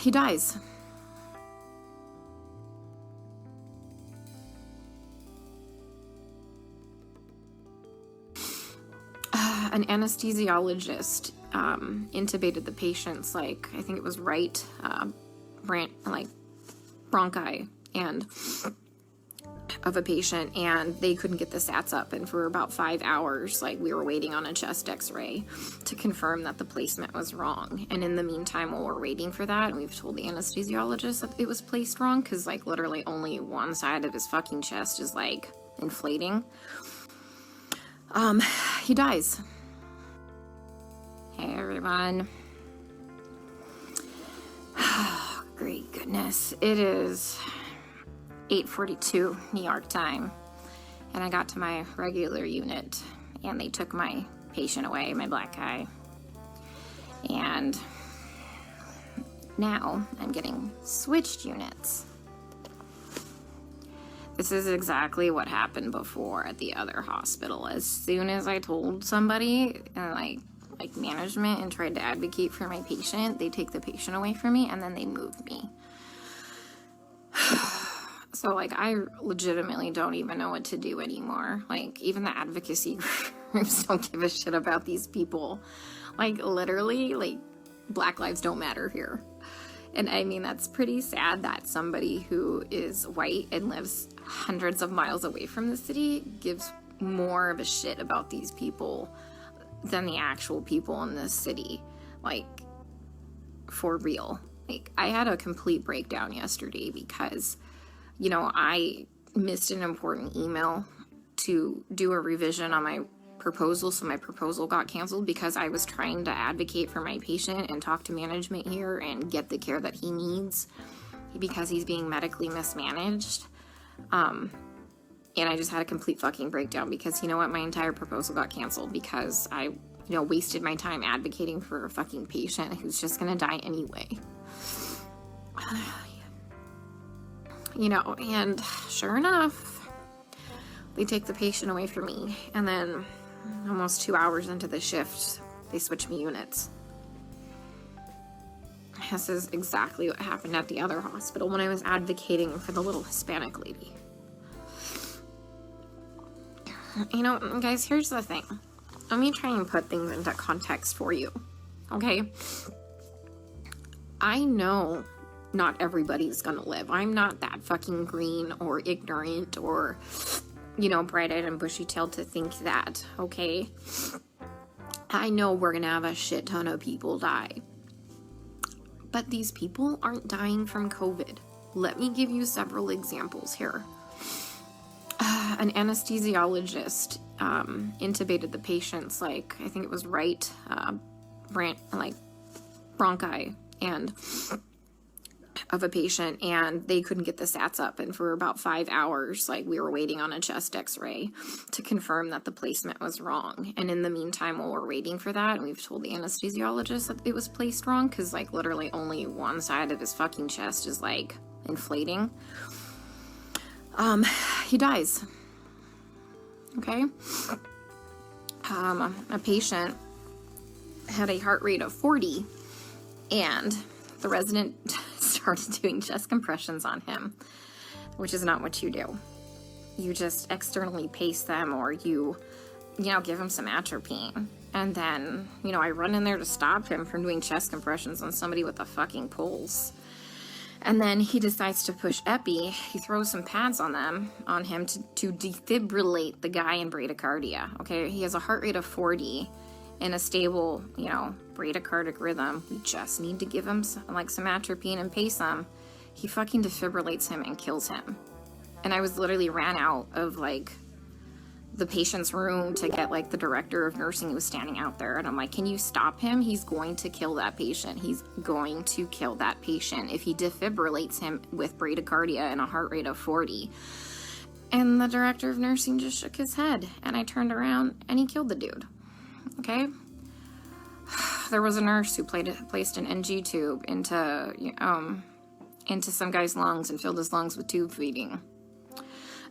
He dies. An anesthesiologist intubated the patient's, like, I think it was right bronchi and of a patient, and they couldn't get the sats up, and for about 5 hours, like, we were waiting on a chest x-ray to confirm that the placement was wrong. And in the meantime, while we're waiting for that, and we've told the anesthesiologist that it was placed wrong, because, like, literally only one side of his fucking chest is, like, inflating. He dies. Hey everyone. Oh, great goodness. It is 8:42 New York time, and I got to my regular unit, and they took my patient away, my black guy. And now I'm getting switched units. This is exactly what happened before at the other hospital. As soon as I told somebody, like management, and tried to advocate for my patient, they take the patient away from me, and then they move me. So, like, I legitimately don't even know what to do anymore. Like, even the advocacy groups don't give a shit about these people. Like, literally, like, Black lives don't matter here. And I mean, that's pretty sad that somebody who is white and lives hundreds of miles away from the city gives more of a shit about these people than the actual people in this city. Like, for real. Like, I had a complete breakdown yesterday because, you know, I missed an important email to do a revision on my proposal, so my proposal got canceled because I was trying to advocate for my patient and talk to management here and get the care that he needs because he's being medically mismanaged. And I just had a complete fucking breakdown because, you know what, my entire proposal got canceled because I, you know, wasted my time advocating for a fucking patient who's just gonna die anyway. You know, and sure enough, they take the patient away from me, and then almost 2 hours into the shift, they switch me units. This is exactly what happened at the other hospital when I was advocating for the little Hispanic lady. You know, guys, here's the thing. Let me try and put things into context for you, okay? I know not everybody's gonna live. I'm not that fucking green or ignorant or, you know, bright-eyed and bushy-tailed to think that, okay? I know we're gonna have a shit ton of people die. But these people aren't dying from COVID. Let me give you several examples here. An anesthesiologist intubated the patient's, like, I think it was right bronchi and of a patient, and they couldn't get the sats up, and for about 5 hours, like, we were waiting on a chest x-ray to confirm that the placement was wrong. And in the meantime, while we're waiting for that, and we've told the anesthesiologist that it was placed wrong, because, like, literally only one side of his fucking chest is, like, inflating. He dies. Okay? A patient had a heart rate of 40, and the resident started doing chest compressions on him, which is not what you do. You just externally pace them, or you know, give him some atropine. And then, you know, I run in there to stop him from doing chest compressions on somebody with a fucking pulse. And then he decides to push epi. He throws some pads on him to defibrillate the guy in bradycardia. Okay, he has a heart rate of 40 and a stable, you know, bradycardic rhythm. We just need to give him some atropine and pace him. He fucking defibrillates him and kills him. And I was literally ran out of, like, the patient's room to get, like, the director of nursing who was standing out there. And I'm like, can you stop him? He's going to kill that patient. He's going to kill that patient if he defibrillates him with bradycardia and a heart rate of 40. And the director of nursing just shook his head. And I turned around and he killed the dude. Okay? There was a nurse who placed an NG tube into some guy's lungs and filled his lungs with tube feeding.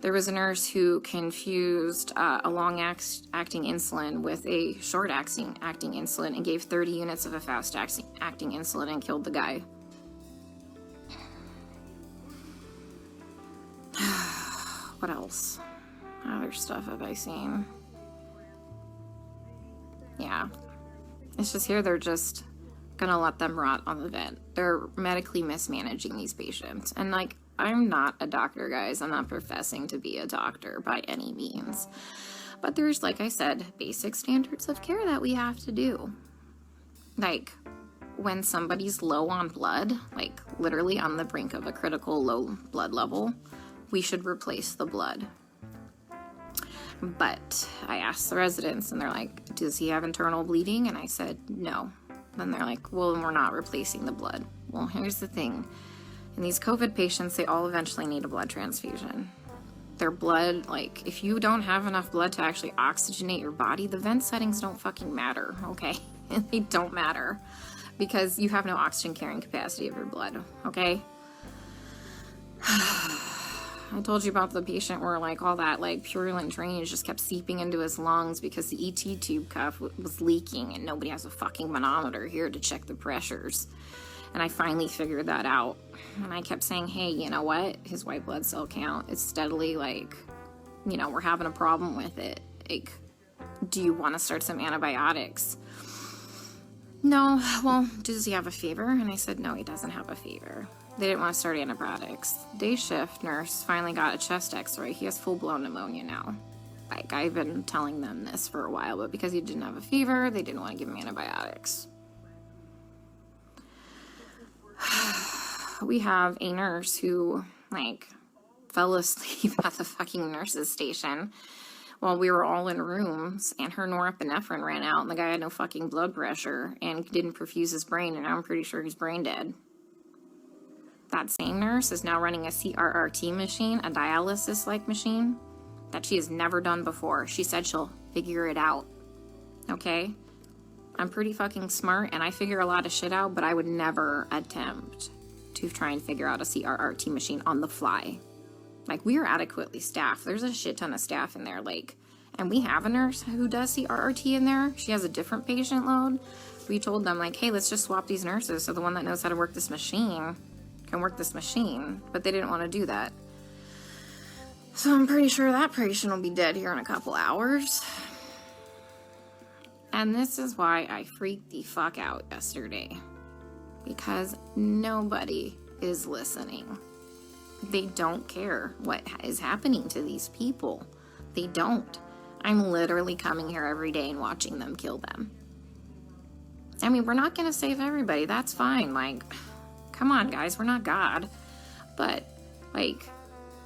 There was a nurse who confused a long-acting insulin with a short-acting insulin and gave 30 units of a fast-acting insulin and killed the guy. What else? Other stuff have I seen? Yeah. It's just here they're just gonna let them rot on the vent. They're medically mismanaging these patients. And like, I'm not a doctor, guys. I'm not professing to be a doctor by any means. But there's, like I said, basic standards of care that we have to do. Like, when somebody's low on blood, like literally on the brink of a critical low blood level, we should replace the blood. But I asked the residents and they're like, does he have internal bleeding? And I said, no. Then they're like, well, we're not replacing the blood. Well, here's the thing. In these COVID patients, they all eventually need a blood transfusion. Their blood, like, if you don't have enough blood to actually oxygenate your body, the vent settings don't fucking matter, okay? They don't matter because you have no oxygen carrying capacity of your blood, okay? I told you about the patient where, like, all that, like, purulent drainage just kept seeping into his lungs because the ET tube cuff was leaking and nobody has a fucking manometer here to check the pressures. And I finally figured that out. And I kept saying, hey, you know what? His white blood cell count is steadily, like, you know, we're having a problem with it. Like, do you want to start some antibiotics? No. Well, does he have a fever? And I said, no, he doesn't have a fever. They didn't want to start antibiotics. Day shift nurse finally got a chest x-ray. He has full-blown pneumonia now. Like, I've been telling them this for a while, but because he didn't have a fever, they didn't want to give him antibiotics. We have a nurse who, like, fell asleep at the fucking nurse's station while we were all in rooms, and her norepinephrine ran out, and the guy had no fucking blood pressure and didn't perfuse his brain, and I'm pretty sure he's brain dead. That same nurse is now running a CRRT machine, a dialysis-like machine, that she has never done before. She said she'll figure it out, okay? I'm pretty fucking smart, and I figure a lot of shit out, but I would never attempt to try and figure out a CRRT machine on the fly. Like, we are adequately staffed. There's a shit ton of staff in there, like, and we have a nurse who does CRRT in there. She has a different patient load. We told them, like, hey, let's just swap these nurses so the one that knows how to work this machine can work this machine, but they didn't want to do that. So I'm pretty sure that patient will be dead here in a couple hours. And this is why I freaked the fuck out yesterday. Because nobody is listening. They don't care what is happening to these people. They don't. I'm literally coming here every day and watching them kill them. I mean, we're not going to save everybody. That's fine. Like, come on, guys. We're not God. But, like,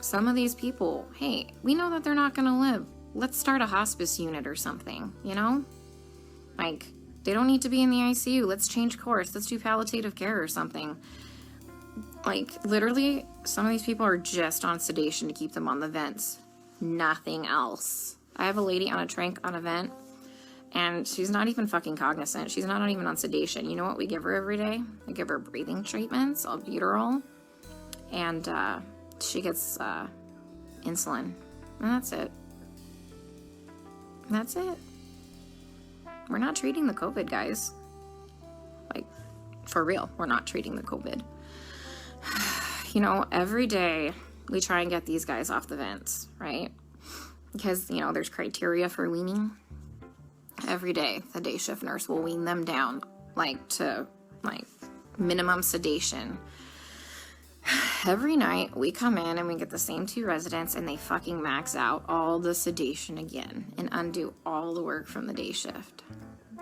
some of these people, hey, we know that they're not going to live. Let's start a hospice unit or something, you know? Like, they don't need to be in the ICU. Let's change course. Let's do palliative care or something. Like, literally, some of these people are just on sedation to keep them on the vents. Nothing else. I have a lady on a trach on a vent, and she's not even fucking cognizant. She's not even on sedation. You know what we give her every day? We give her breathing treatments, albuterol, and she gets insulin. And that's it. That's it. We're not treating the COVID, guys. Like, for real, we're not treating the COVID. You know, every day we try and get these guys off the vents, right? Because, you know, there's criteria for weaning. Every day, the day shift nurse will wean them down, like, to, like, minimum sedation. Every night, we come in and we get the same two residents, and they fucking max out all the sedation again and undo all the work from the day shift.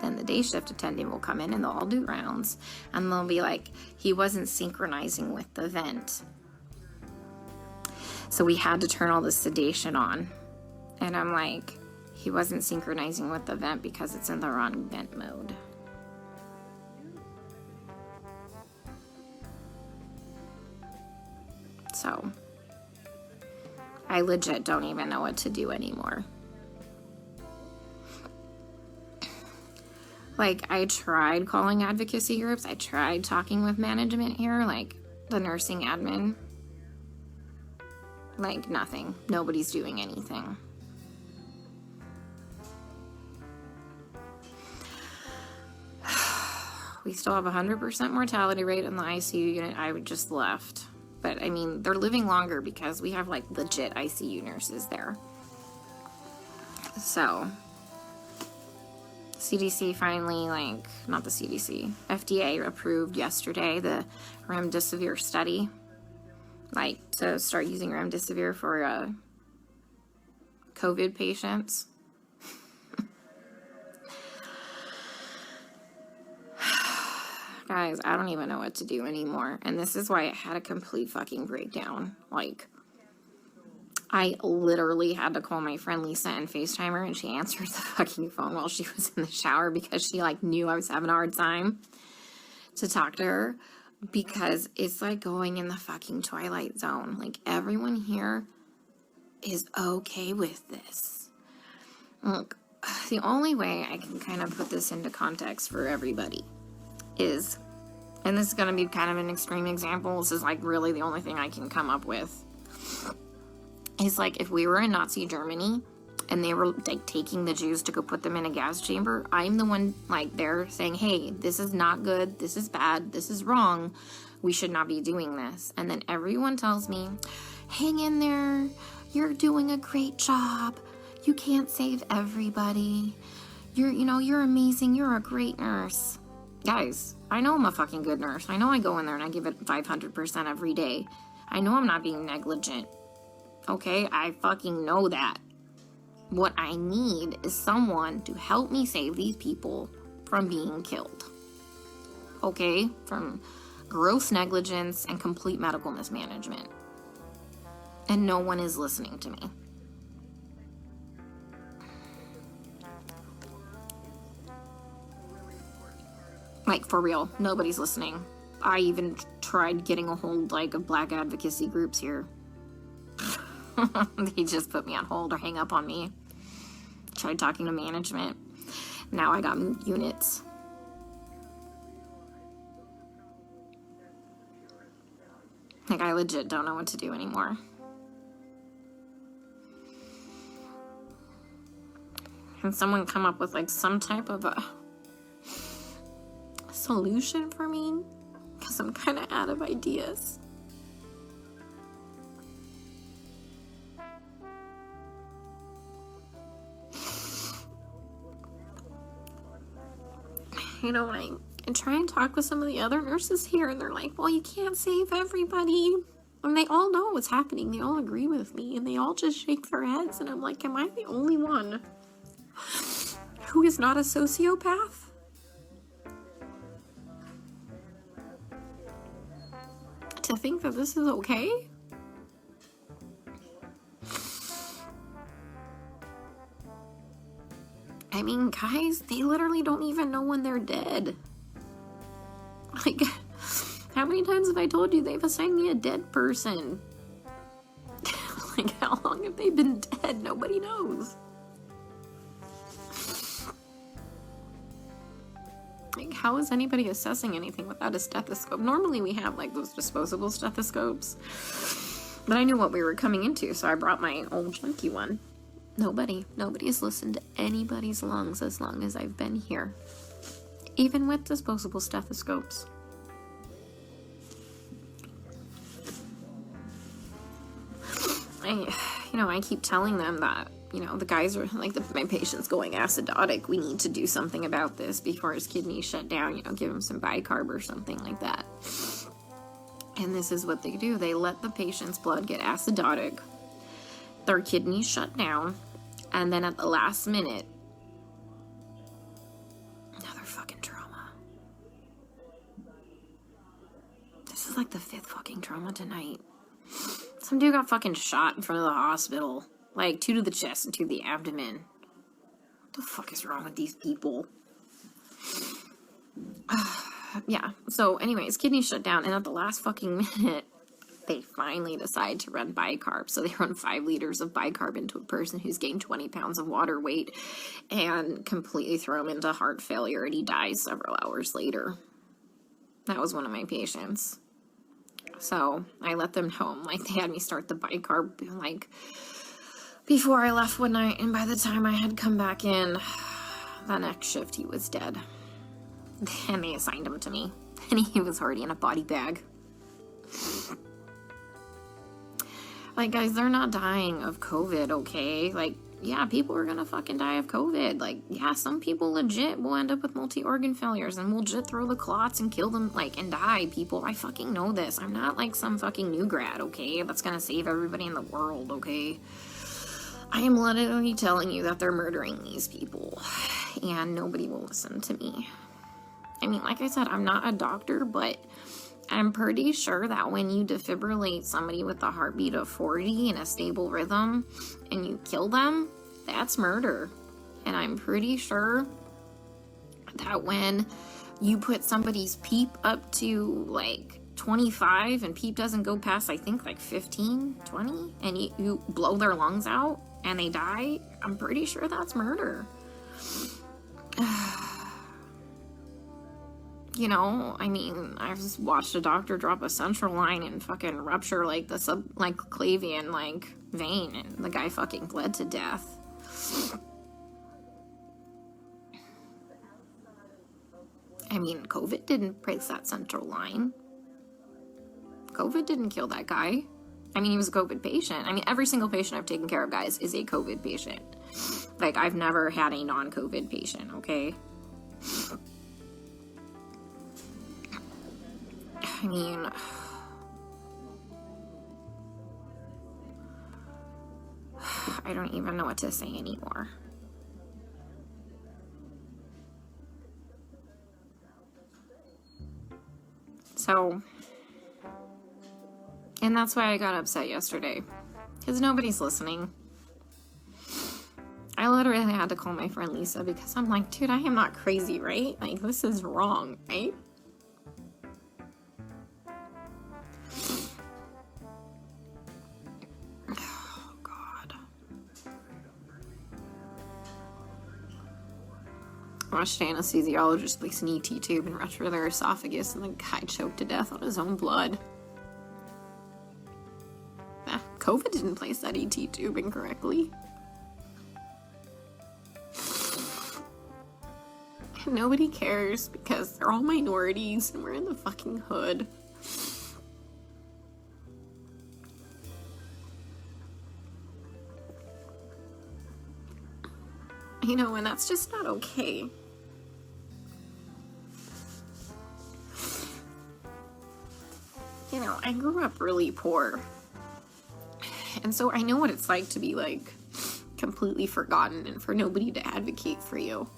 Then the day shift attendant will come in and they'll all do rounds, and they'll be like, he wasn't synchronizing with the vent. So we had to turn all the sedation on. And I'm like, he wasn't synchronizing with the vent because it's in the wrong vent mode. So I legit don't even know what to do anymore. Like, I tried calling advocacy groups. I tried talking with management here, like the nursing admin. Like, nothing. Nobody's doing anything. We still have 100% mortality rate in the ICU unit. I just left. But, I mean, they're living longer because we have, like, legit ICU nurses there. So, CDC finally, like, not the CDC, FDA approved yesterday the remdesivir study. Like, to start using remdesivir for COVID patients. Guys, I don't even know what to do anymore. And this is why it had a complete fucking breakdown. Like, I literally had to call my friend Lisa and FaceTime her, and she answered the fucking phone while she was in the shower because she, like, knew I was having a hard time to talk to her. Because it's like going in the fucking Twilight Zone. Like, everyone here is okay with this. Look, the only way I can kind of put this into context for everybody is, and this is going to be kind of an extreme example, this is like really the only thing I can come up with, is like if we were in Nazi Germany and they were like taking the Jews to go put them in a gas chamber, I'm the one like there saying, hey, this is not good, this is bad, this is wrong, we should not be doing this. And then everyone tells me, hang in there, you're doing a great job, you can't save everybody, you're amazing, you're a great nurse. Guys, I know I'm a fucking good nurse. I know I go in there and I give it 500% every day. I know I'm not being negligent. Okay? I fucking know that. What I need is someone to help me save these people from being killed. Okay? From gross negligence and complete medical mismanagement. And no one is listening to me. Like, for real, nobody's listening. I even tried getting a hold, like, of black advocacy groups here. They just put me on hold or hang up on me. Tried talking to management. Now I got units. Like, I legit don't know what to do anymore. Can someone come up with, like, some type of a solution for me? Because I'm kind of out of ideas. You know, I try and talk with some of the other nurses here, and they're like, well, you can't save everybody. And they all know what's happening. They all agree with me, and they all just shake their heads. And I'm like, am I the only one who is not a sociopath? To think that this is okay? I mean, guys, they literally don't even know when they're dead. Like, how many times have I told you they've assigned me a dead person? Like, how long have they been dead? Nobody knows. Like, how is anybody assessing anything without a stethoscope? Normally we have, like, those disposable stethoscopes. But I knew what we were coming into, so I brought my old junky one. Nobody has listened to anybody's lungs as long as I've been here. Even with disposable stethoscopes. I keep telling them that, the guys are like, my patient's going acidotic. We need to do something about this before his kidneys shut down. Give him some bicarb or something like that. And this is what they do. They let the patient's blood get acidotic. Their kidneys shut down. And then at the last minute, another fucking trauma. This is like the 5th fucking trauma tonight. Some dude got fucking shot in front of the hospital. Like, 2 to the chest and 2 to the abdomen. What the fuck is wrong with these people? Yeah, so anyways, kidney shut down, and at the last fucking minute, they finally decide to run bicarb. So they run 5 liters of bicarb into a person who's gained 20 pounds of water weight and completely throw him into heart failure, and he dies several hours later. That was one of my patients. So I let them know. Like, they had me start the bicarb, like, before I left one night. And by the time I had come back in, the next shift, he was dead. And they assigned him to me. And he was already in a body bag. Like, guys, they're not dying of COVID, okay? Like, yeah, people are gonna fucking die of COVID. Like, yeah, some people legit will end up with multi-organ failures and will legit throw the clots and kill them, like, and die, people. I fucking know this. I'm not, like, some fucking new grad, okay? That's gonna save everybody in the world, okay? I am literally telling you that they're murdering these people. And nobody will listen to me. I mean, like I said, I'm not a doctor, but I'm pretty sure that when you defibrillate somebody with a heartbeat of 40 in a stable rhythm and you kill them, that's murder. And I'm pretty sure that when you put somebody's PEEP up to like 25 and PEEP doesn't go past, I think, like 15, 20, and you blow their lungs out and they die, I'm pretty sure that's murder. You know, I mean, I've just watched a doctor drop a central line and fucking rupture, like, the subclavian, like, vein, and the guy fucking bled to death. I mean, COVID didn't break that central line. COVID didn't kill that guy. I mean, he was a COVID patient. I mean, every single patient I've taken care of, guys, is a COVID patient. Like, I've never had a non-COVID patient, okay? I mean, I don't even know what to say anymore. So, and that's why I got upset yesterday, because nobody's listening. I literally had to call my friend Lisa because I'm like, dude, I am not crazy, right? Like, this is wrong, right? Watched an anesthesiologist place an ET tube and rupture their esophagus, and the guy choked to death on his own blood. COVID didn't place that ET tube incorrectly. And nobody cares because they're all minorities and we're in the fucking hood. You know, and that's just not okay. You know, I grew up really poor. And so I know what it's like to be, like, completely forgotten and for nobody to advocate for you.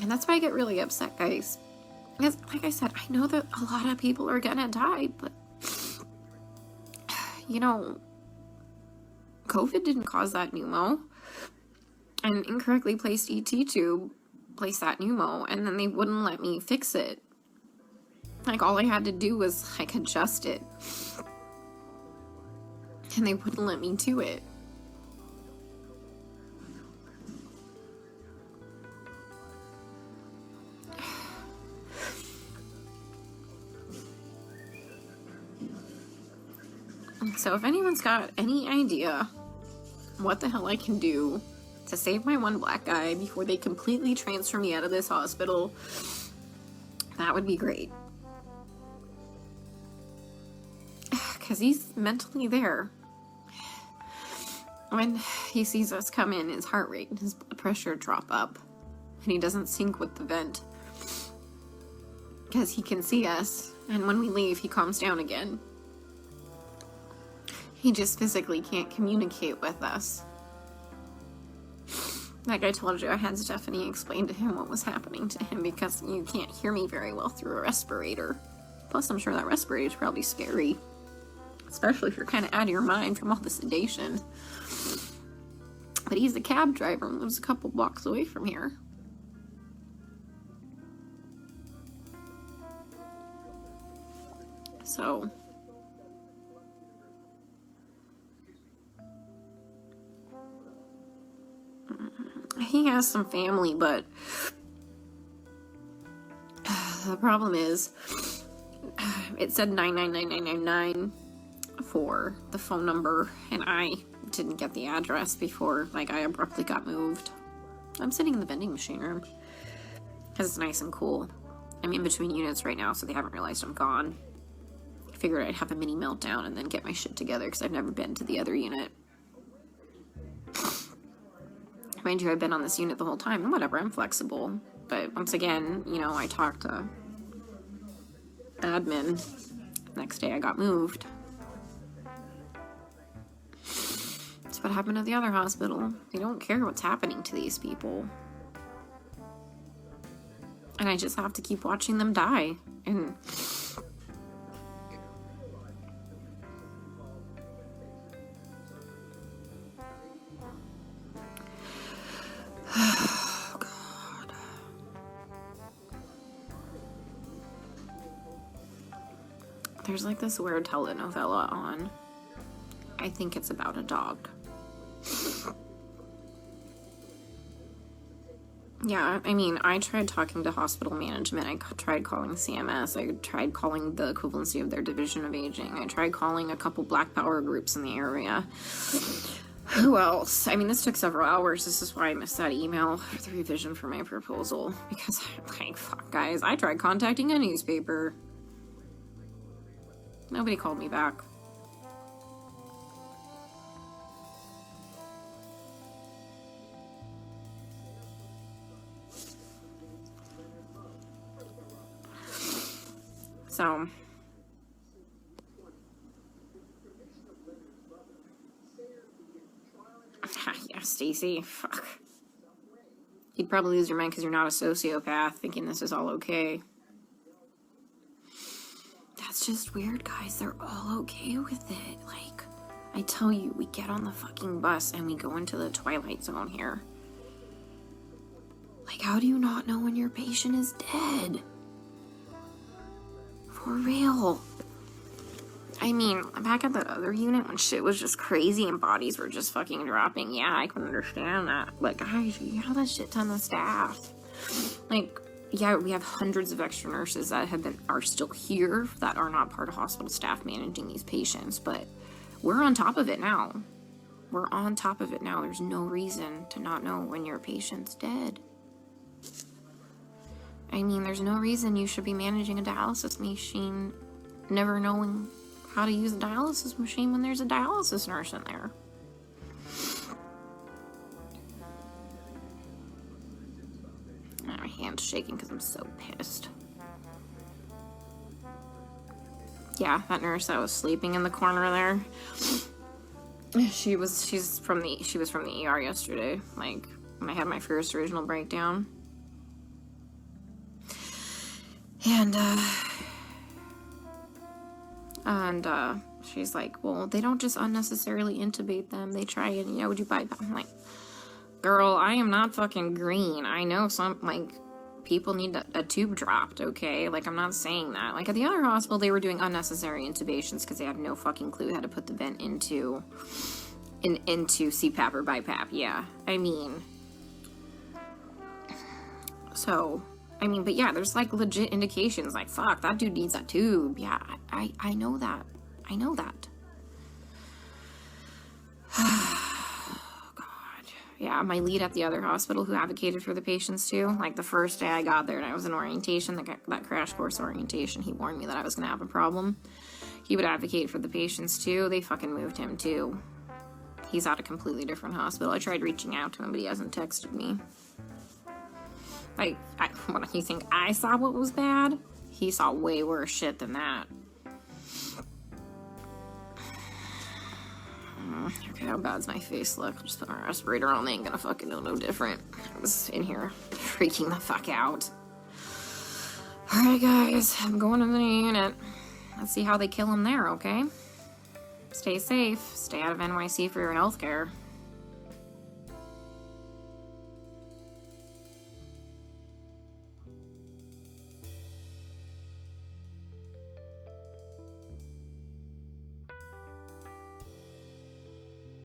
And that's why I get really upset, guys. Because, like I said, I know that a lot of people are gonna die, but, you know, COVID didn't cause that pneumo. An incorrectly placed ET tube placed that pneumo, and then they wouldn't let me fix it. Like, all I had to do was, like, adjust it. And they wouldn't let me do it. So if anyone's got any idea what the hell I can do to save my one black guy before they completely transfer me out of this hospital, that would be great. Because he's mentally there. When he sees us come in, his heart rate and his blood pressure drop up. And he doesn't sync with the vent. Because he can see us. And when we leave, he calms down again. He just physically can't communicate with us. Like I told you, I had Stephanie explain to him what was happening to him because you can't hear me very well through a respirator. Plus, I'm sure that respirator is probably scary. Especially if you're kind of out of your mind from all the sedation. But he's a cab driver and lives a couple blocks away from here. So he has some family, but the problem is it said 99999 for the phone number, and I didn't get the address before, like, I abruptly got moved. I'm sitting in the vending machine room because it's nice and cool. I'm in between units right now, so they haven't realized I'm gone. I figured I'd have a mini meltdown and then get my shit together because I've never been to the other unit. Mind you, I've been on this unit the whole time, and whatever, I'm flexible. But once again, you know, I talked to admin. Next day I got moved. That's what happened at the other hospital. They don't care what's happening to these people. And I just have to keep watching them die. And oh, God. There's like this weird telenovela on. I think it's about a dog. Yeah, I mean, I tried talking to hospital management. I tried calling CMS. I tried calling the equivalency of their division of aging. I tried calling a couple Black Power groups in the area. Who else? I mean, this took several hours. This is why I missed that email for the revision for my proposal. Because I'm like, fuck, guys, I tried contacting a newspaper. Nobody called me back. So, yeah, Stacy, fuck. You'd probably lose your mind because you're not a sociopath thinking this is all okay. That's just weird, guys. They're all okay with it. Like, I tell you, we get on the fucking bus and we go into the twilight zone here. Like, how do you not know when your patient is dead? For real. I mean, back at the other unit when shit was just crazy and bodies were just fucking dropping, yeah, I can understand that. But guys, you have that shit ton of staff. Like, yeah, we have hundreds of extra nurses that are still here that are not part of hospital staff managing these patients, but we're on top of it now. We're on top of it now. There's no reason to not know when your patient's dead. I mean, there's no reason you should be managing a dialysis machine never knowing how to use a dialysis machine when there's a dialysis nurse in there. My hand's shaking because I'm so pissed. Yeah, that nurse that was sleeping in the corner there. She was from the ER yesterday, like when I had my first original breakdown. And she's like, well, they don't just unnecessarily intubate them. They try and, you know, do bypass. I'm like, girl, I am not fucking green. I know some, like, people need a tube dropped, okay? Like, I'm not saying that. Like, at the other hospital, they were doing unnecessary intubations because they had no fucking clue how to put the vent into CPAP or BiPAP. Yeah, I mean, so... I mean, but yeah, there's like legit indications like, fuck, that dude needs that tube. Yeah, I know that. I know that. God. Yeah, my lead at the other hospital who advocated for the patients too, like the first day I got there and I was in orientation, that crash course orientation, he warned me that I was going to have a problem. He would advocate for the patients too. They fucking moved him too. He's at a completely different hospital. I tried reaching out to him, but he hasn't texted me. Like, what, you think I saw what was bad? He saw way worse shit than that. Okay, how bad's my face look? Just put my respirator on. They ain't gonna fucking know no different. I was in here freaking the fuck out. Alright, guys. I'm going to the unit. Let's see how they kill him there, okay? Stay safe. Stay out of NYC for your healthcare.